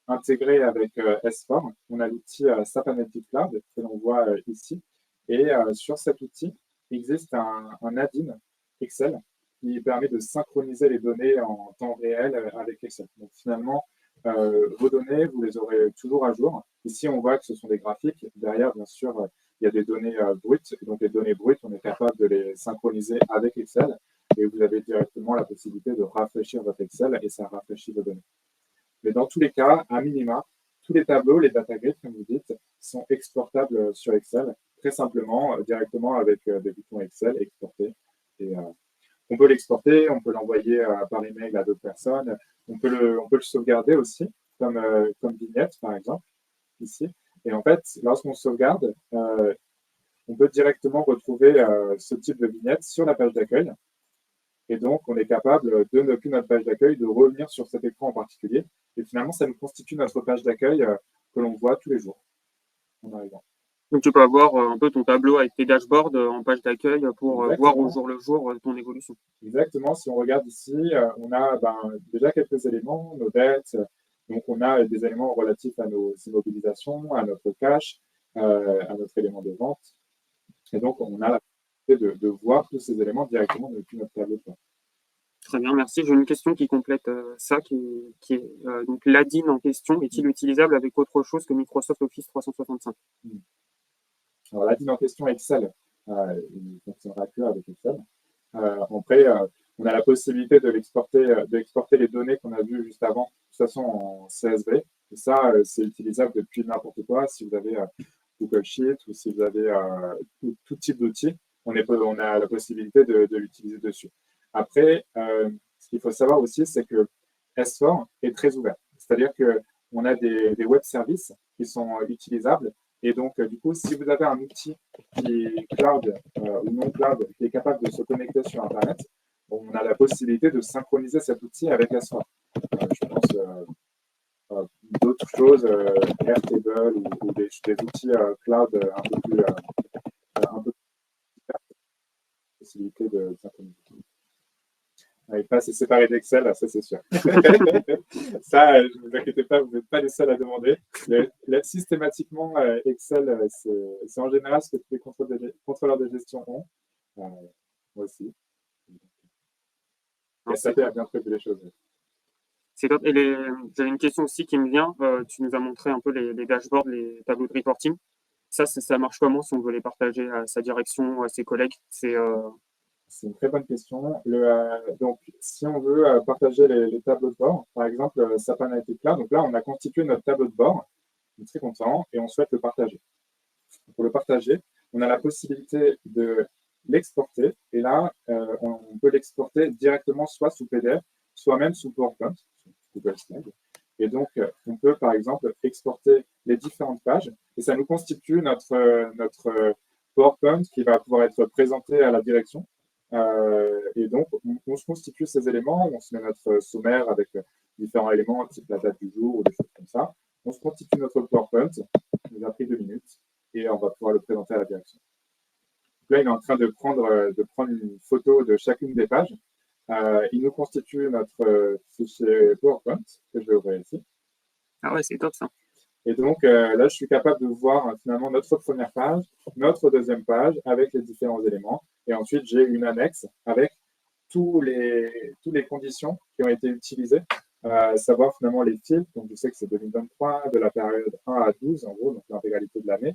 intégré avec S4, on a l'outil SAP Analytics Cloud que l'on voit ici. Et sur cet outil, il existe un add-in Excel qui permet de synchroniser les données en temps réel avec Excel. Donc finalement, vos données, vous les aurez toujours à jour. Ici, on voit que ce sont des graphiques. Derrière, bien sûr, il y a des données brutes. Et donc les données brutes, on est capable de les synchroniser avec Excel. Et vous avez directement la possibilité de rafraîchir votre Excel et ça rafraîchit vos données. Mais dans tous les cas, à minima, tous les tableaux, les data grids, comme vous dites, sont exportables sur Excel, très simplement, directement avec des boutons Excel, exporter. Et on peut l'exporter, on peut l'envoyer par email à d'autres personnes, on peut le sauvegarder aussi, comme vignette, par exemple, ici. Et en fait, lorsqu'on sauvegarde, on peut directement retrouver ce type de vignette sur la page d'accueil. Et donc, on est capable, depuis notre page d'accueil, de revenir sur cet écran en particulier. Et finalement, ça nous constitue notre page d'accueil que l'on voit tous les jours en arrivant. Donc tu peux avoir un peu ton tableau avec tes dashboards en page d'accueil pour voir au Exactement. jour le jour ton évolution. Exactement. Si on regarde ici, on a déjà quelques éléments, nos dettes. Donc, on a des éléments relatifs à nos immobilisations, à notre cash, à notre élément de vente. Et donc, on a la possibilité de voir tous ces éléments directement depuis notre tableau de bord. Très bien, merci. J'ai une question qui complète ça, qui est donc l'add-in en question est-il utilisable avec autre chose que Microsoft Office 365? Alors, l'add-in en question Excel, il ne fonctionnera que avec Excel. Après, on a la possibilité d'exporter les données qu'on a vues juste avant, de toute façon en CSV. Et ça, c'est utilisable depuis n'importe quoi. Si vous avez Google Sheet ou si vous avez tout type d'outils, on a la possibilité de l'utiliser dessus. Après, ce qu'il faut savoir aussi, c'est que S4 est très ouvert. C'est-à-dire qu'on a des web services qui sont utilisables. Et donc, du coup, si vous avez un outil qui est cloud ou non cloud, qui est capable de se connecter sur Internet, on a la possibilité de synchroniser cet outil avec S4. Je pense d'autres choses, Airtable ou des outils cloud un peu possibilité de synchroniser. Avec pas assez séparé d'Excel, ça c'est sûr. Ça, ne vous inquiétez pas, vous n'êtes pas les seuls à demander. Systématiquement, Excel, c'est en général ce que tous les contrôleurs de gestion ont. Moi aussi. Et SAP a bien prévu les choses. C'est top. Et j'avais une question aussi qui me vient. Tu nous as montré un peu les dashboards, les tableaux de reporting. Ça marche comment si on veut les partager à sa direction, à ses collègues? C'est une très bonne question. Donc, si on veut partager les tableaux de bord, par exemple, SAP Analytics Cloud, donc là, on a constitué notre tableau de bord, on est très content, et on souhaite le partager. Pour le partager, on a la possibilité de l'exporter, et là, on peut l'exporter directement soit sous PDF, soit même sous PowerPoint, Google Slide. Et donc, on peut, par exemple, exporter les différentes pages, et ça nous constitue notre PowerPoint qui va pouvoir être présenté à la direction. Et donc, on se constitue ces éléments, on se met notre sommaire avec différents éléments, type la date du jour ou des choses comme ça. On se constitue notre PowerPoint, ça nous a pris 2 minutes, et on va pouvoir le présenter à la direction. Là, il est en train de prendre une photo de chacune des pages. Il nous constitue notre fichier PowerPoint, que je vais ouvrir ici. Ah ouais, c'est top ça. Et donc, là, je suis capable de voir finalement notre première page, notre deuxième page avec les différents éléments. Et ensuite, j'ai une annexe avec toutes les conditions qui ont été utilisées, savoir finalement les fils. Donc, je sais que c'est 2023, de la période 1 à 12, en gros, donc l'intégralité de l'année,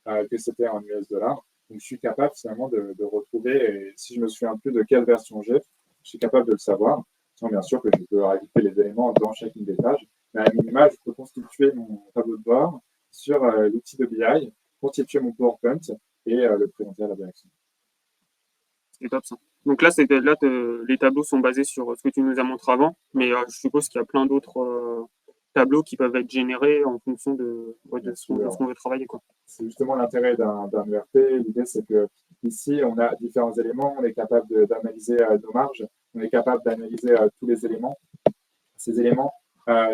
que c'était en US dollars. Donc, je suis capable finalement de retrouver, et si je me souviens plus de quelle version j'ai, je suis capable de le savoir. Sans bien sûr que je peux rajouter les éléments dans chacune des pages. Mais à minima, je peux constituer mon tableau de bord sur l'outil de BI, constituer mon PowerPoint et le présenter à la direction. C'est top ça. Donc là, les tableaux sont basés sur ce que tu nous as montré avant, mais je suppose qu'il y a plein d'autres tableaux qui peuvent être générés en fonction de ce qu'on veut travailler, quoi. C'est justement l'intérêt d'un ERP. L'idée, c'est que ici, on a différents éléments, on est capable d'analyser nos marges, on est capable d'analyser tous les éléments. Ces éléments,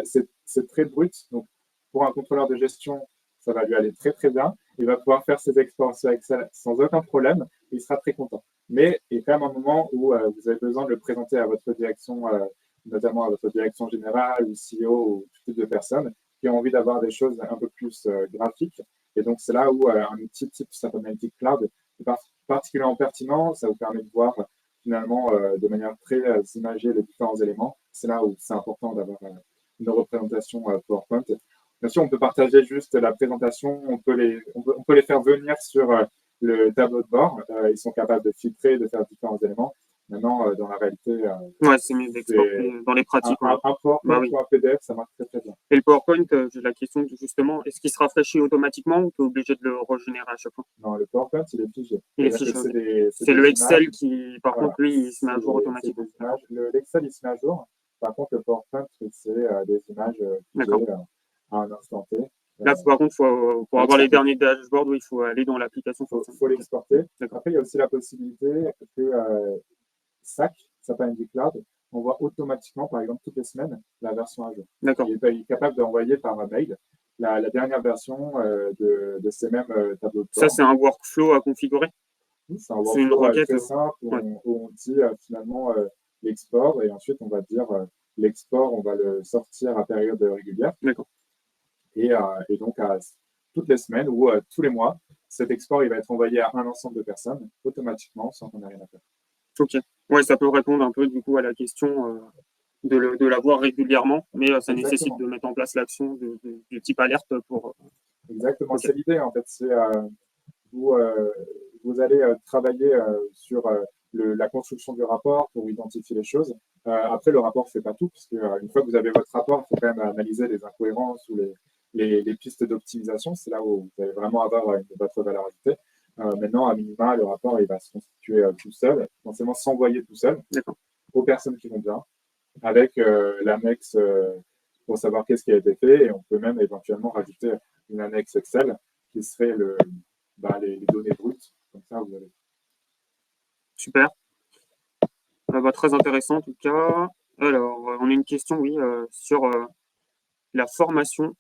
c'est très brut. Donc, pour un contrôleur de gestion, ça va lui aller très, très bien. Il va pouvoir faire ses exports sur Excel sans aucun problème. Il sera très content. Mais il y a quand même un moment où vous avez besoin de le présenter à votre direction, notamment à votre direction générale ou CEO ou tout type de personnes qui ont envie d'avoir des choses un peu plus graphiques. Et donc, c'est là où un outil type SAP Analytics Cloud est particulièrement pertinent. Ça vous permet de voir finalement de manière très imagée les différents éléments. C'est là où c'est important d'avoir une représentation PowerPoint. Bien sûr, on peut partager juste la présentation, on peut les faire venir sur le tableau de bord. Ils sont capables de filtrer, de faire différents éléments. Maintenant, dans la réalité, ouais, c'est mieux d'exporter dans les pratiques. Un PowerPoint bah oui. ou un PDF, ça marche très très bien. Et le PowerPoint, j'ai la question justement, est-ce qu'il se rafraîchit automatiquement ou tu es obligé de le régénérer à chaque fois? Non, le PowerPoint, il est figé. Il est figé. C'est le Excel images. qui, par contre, lui, il se met à jour automatiquement. L'Excel, il se met à jour. Par contre, le PowerPoint, c'est des images figées à un instant T. Là, par contre, pour avoir les derniers dashboards, il faut aller dans l'application. Il faut l'exporter. Après, il y a aussi la possibilité que SAP Analytics Cloud envoie automatiquement, par exemple, toutes les semaines, la version à jour. Il est capable d'envoyer par mail la dernière version de ces mêmes tableaux de bord. Ça, c'est un workflow à configurer? Oui, c'est un workflow très simple où on dit finalement l'export et ensuite on va dire l'export, on va le sortir à période régulière. D'accord. Et donc, toutes les semaines ou tous les mois, cet export il va être envoyé à un ensemble de personnes automatiquement sans qu'on ait rien à faire. Ok. Ouais, ça peut répondre un peu du coup à la question de l'avoir régulièrement, mais ça Exactement. nécessite de mettre en place l'action du type alerte pour. Exactement, c'est l'idée en fait. C'est vous allez travailler sur la construction du rapport pour identifier les choses. Après, le rapport ne fait pas tout, parce qu'une fois que vous avez votre rapport, il faut quand même analyser les incohérences ou les pistes d'optimisation. C'est là où vous allez vraiment avoir votre valeur ajoutée. Maintenant, à minima, le rapport il va se constituer tout seul, potentiellement s'envoyer tout seul aux personnes qui vont bien, avec l'annexe pour savoir qu'est-ce qui a été fait. Et on peut même éventuellement rajouter une annexe Excel qui serait les données brutes. Comme ça, vous avez. Super. Très intéressant en tout cas. Alors, on a une question, oui, sur la formation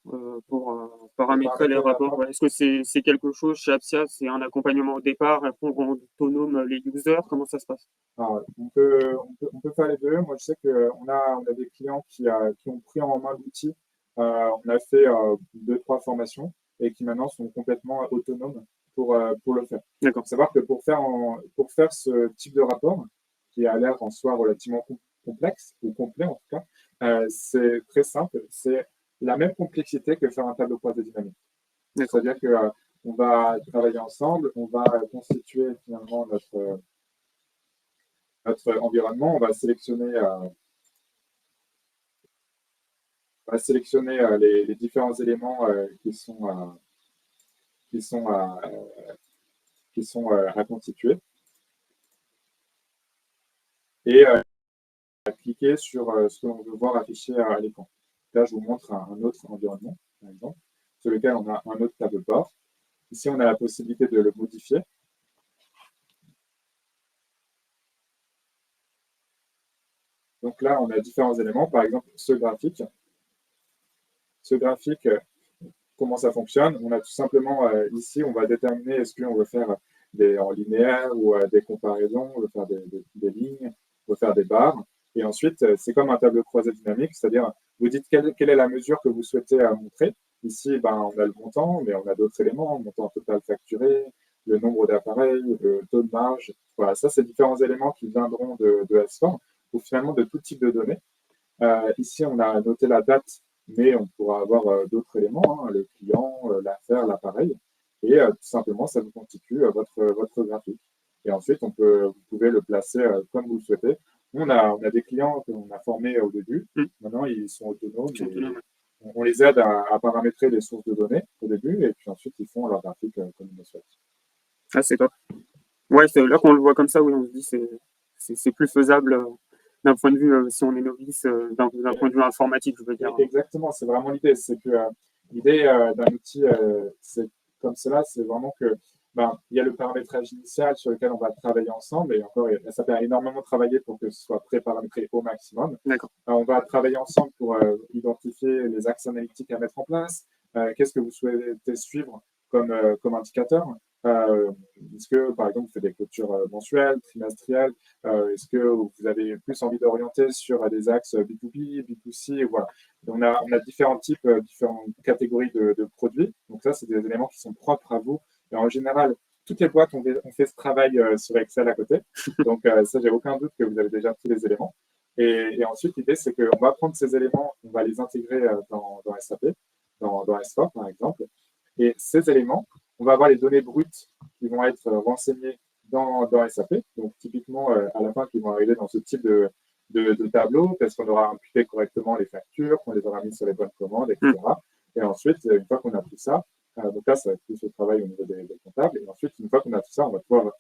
pour paramétrer les rapports. Est-ce que c'est quelque chose chez Apsia? C'est un accompagnement au départ, après on rend autonome les users? Comment ça se passe? Alors, on peut faire les deux. Moi, je sais qu'on a des clients qui ont pris en main l'outil. On a fait 2-3 formations et qui maintenant sont complètement autonomes pour le faire. Il faut savoir que pour faire ce type de rapport, qui a l'air en soi relativement complexe, ou complet en tout cas, c'est très simple. C'est la même complexité que faire un tableau croisé dynamique. C'est-à-dire qu'on va travailler ensemble, on va constituer finalement notre environnement, on va sélectionner les différents éléments qui sont à constituer et cliquer sur ce que l'on veut voir affiché à l'écran. Là, je vous montre un autre environnement, par exemple, sur lequel on a un autre tableau de bord. Ici, on a la possibilité de le modifier. Donc là, on a différents éléments. Par exemple, ce graphique. Ce graphique, comment ça fonctionne? On a tout simplement ici, on va déterminer est-ce qu'on veut faire en linéaire ou des comparaisons, on veut faire des lignes, on veut faire des barres. Et ensuite, c'est comme un tableau croisé dynamique, c'est-à-dire vous dites quelle est la mesure que vous souhaitez montrer. Ici, on a le montant, mais on a d'autres éléments, le montant total facturé, le nombre d'appareils, le taux de marge. Voilà, ça, c'est différents éléments qui viendront de S4 ou finalement de tout type de données. Ici, on a noté la date, mais on pourra avoir d'autres éléments, hein, le client, l'affaire, l'appareil. Et tout simplement, ça vous constitue votre graphique. Et ensuite, vous pouvez le placer comme vous le souhaitez. On a des clients qu'on a formés au début. Maintenant, ils sont autonomes. On les aide à paramétrer les sources de données au début, et puis ensuite, ils font leur graphique comme ils le souhaitent. Ah, c'est top. Ouais, c'est là qu'on le voit comme ça, oui, on se dit c'est plus faisable d'un point de vue, si on est novice, d'un point de vue informatique, je veux dire. Exactement, c'est vraiment l'idée. C'est que l'idée d'un outil, c'est comme cela, c'est vraiment que il y a le paramétrage initial sur lequel on va travailler ensemble, et encore, ça peut énormément travailler pour que ce soit pré-paramétré au maximum. D'accord. On va travailler ensemble pour identifier les axes analytiques à mettre en place. Qu'est-ce que vous souhaitez suivre comme indicateur? Est-ce que, par exemple, vous faites des clôtures mensuelles, trimestrielles? Est-ce que vous avez plus envie d'orienter sur des axes B2B, B2C? Voilà. On a différents types, différentes catégories de produits. Donc ça, c'est des éléments qui sont propres à vous. Et en général, toutes les boîtes ont fait ce travail sur Excel à côté. Donc ça, j'ai aucun doute que vous avez déjà tous les éléments. Et ensuite, l'idée, c'est qu'on va prendre ces éléments, on va les intégrer dans SAP, dans S4, par exemple. Et ces éléments, on va avoir les données brutes qui vont être renseignées dans SAP. Donc, typiquement, à la fin, qui vont arriver dans ce type de tableau, parce qu'on aura imputé correctement les factures, qu'on les aura mis sur les bonnes commandes, etc. Et ensuite, une fois qu'on a tout ça, donc là, ça va être plus le travail au niveau des comptables. Et ensuite, une fois qu'on a tout ça, on va pouvoir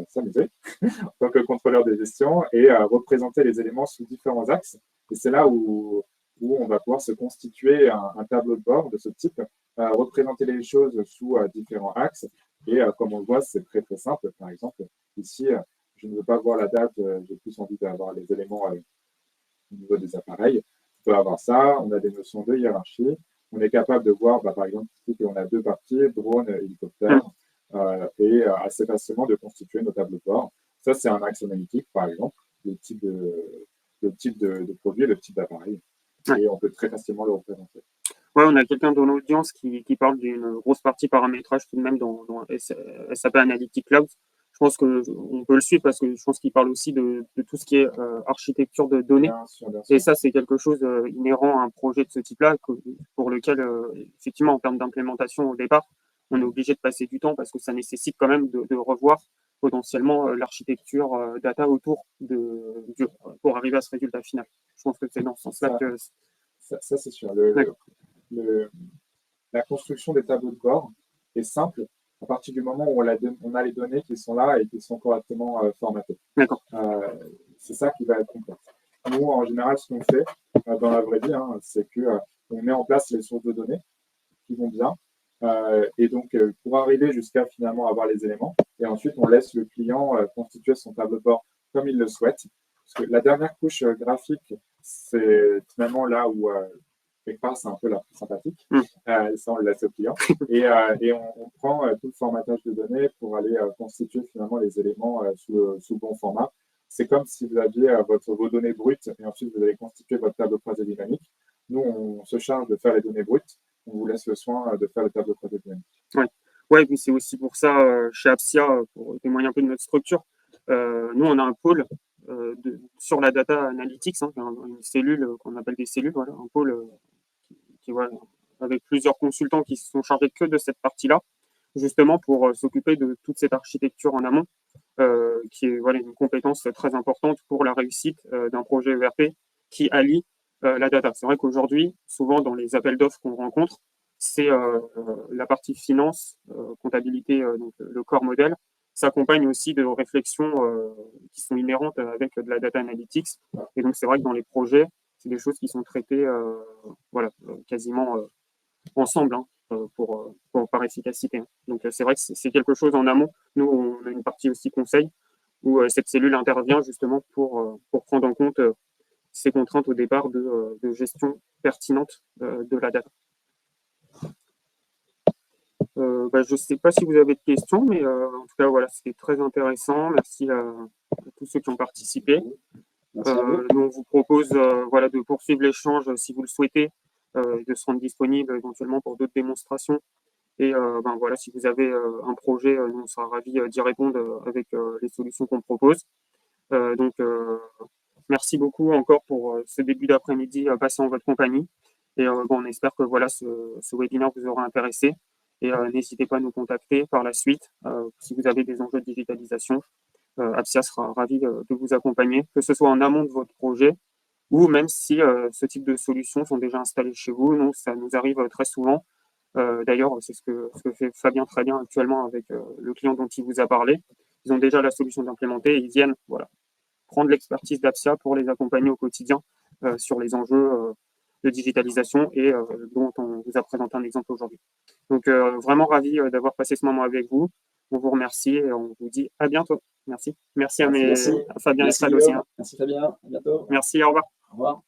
s'amuser en tant que contrôleur de gestion et représenter les éléments sous différents axes. Et c'est là où on va pouvoir se constituer un tableau de bord de ce type, représenter les choses sous différents axes. Et comme on le voit, c'est très très simple. Par exemple, ici, je ne veux pas voir la date, j'ai plus envie d'avoir les éléments au niveau des appareils. On peut avoir ça, on a des notions de hiérarchie. On est capable de voir, par exemple, ici, qu'on a deux parties, drone, hélicoptère, et assez facilement de constituer nos tableaux de bord. Ça, c'est un axe analytique, par exemple, le type de produit, le type d'appareil. Et on peut très facilement le représenter. Ouais, on a quelqu'un dans l'audience qui parle d'une grosse partie paramétrage tout de même dans SAP Analytics Cloud. Je pense qu'on peut le suivre parce que je pense qu'il parle aussi de tout ce qui est architecture de données. Bien sûr. Et ça, c'est quelque chose inhérent à un projet de ce type-là, pour lequel, effectivement, en termes d'implémentation au départ, on est obligé de passer du temps parce que ça nécessite quand même de revoir potentiellement l'architecture data autour pour arriver à ce résultat final. Je pense que c'est dans ce sens-là que... Ça, c'est sûr. La construction des tableaux de bord est simple à partir du moment où on a les données qui sont là et qui sont correctement formatées. D'accord. C'est ça qui va être complexe. Nous, en général, ce qu'on fait dans la vraie vie, c'est qu'on met en place les sources de données qui vont bien. Et donc, pour arriver jusqu'à finalement avoir les éléments, et ensuite, on laisse le client constituer son tableau de bord comme il le souhaite. Parce que la dernière couche graphique, c'est finalement là où, quelque part, c'est un peu la plus sympathique. Ça, on le laisse au client. Et on prend tout le formatage de données pour aller constituer finalement les éléments sous bon format. C'est comme si vous aviez vos données brutes et ensuite vous allez constituer votre tableau croisé dynamique. Nous, on se charge de faire les données brutes. On vous laisse le soin de faire le tableau croisé dynamique. Ouais, et puis c'est aussi pour ça, chez Appsia, pour témoigner un peu de notre structure, nous, on a un pôle sur la data analytics, une cellule qu'on appelle des cellules, voilà, un pôle avec plusieurs consultants qui se sont chargés que de cette partie-là, justement pour s'occuper de toute cette architecture en amont, qui est une compétence très importante pour la réussite d'un projet ERP qui allie la data. C'est vrai qu'aujourd'hui, souvent dans les appels d'offres qu'on rencontre, c'est la partie finance, comptabilité, donc le corps modèle, s'accompagne aussi de réflexions qui sont inhérentes avec de la data analytics. Et donc, c'est vrai que dans les projets, c'est des choses qui sont traitées quasiment ensemble par efficacité. Donc, c'est vrai que c'est quelque chose en amont. Nous, on a une partie aussi conseil où cette cellule intervient justement pour prendre en compte ces contraintes au départ de gestion pertinente de la data. Je ne sais pas si vous avez de questions, mais en tout cas, voilà, c'était très intéressant. Merci à tous ceux qui ont participé. Merci à vous. Nous, on vous propose voilà, de poursuivre l'échange si vous le souhaitez, de se rendre disponible éventuellement pour d'autres démonstrations. Et voilà, si vous avez un projet, nous, on sera ravis d'y répondre avec les solutions qu'on propose. Merci beaucoup encore pour ce début d'après-midi passé en votre compagnie. Et on espère que voilà, ce webinaire vous aura intéressé. Et n'hésitez pas à nous contacter par la suite si vous avez des enjeux de digitalisation. Apsia sera ravi de vous accompagner, que ce soit en amont de votre projet ou même si ce type de solutions sont déjà installées chez vous. Nous, ça nous arrive très souvent. D'ailleurs, c'est ce que fait Fabien très bien actuellement avec le client dont il vous a parlé. Ils ont déjà la solution d'implémenter et ils viennent voilà, prendre l'expertise d'Apsia pour les accompagner au quotidien sur les enjeux de digitalisation et dont on vous a présenté un exemple aujourd'hui. Donc, vraiment ravi d'avoir passé ce moment avec vous. On vous remercie et on vous dit à bientôt. Merci. Merci à Merci. Fabien et Merci, Fred aussi. Merci Fabien. À bientôt. Merci, au revoir. Au revoir.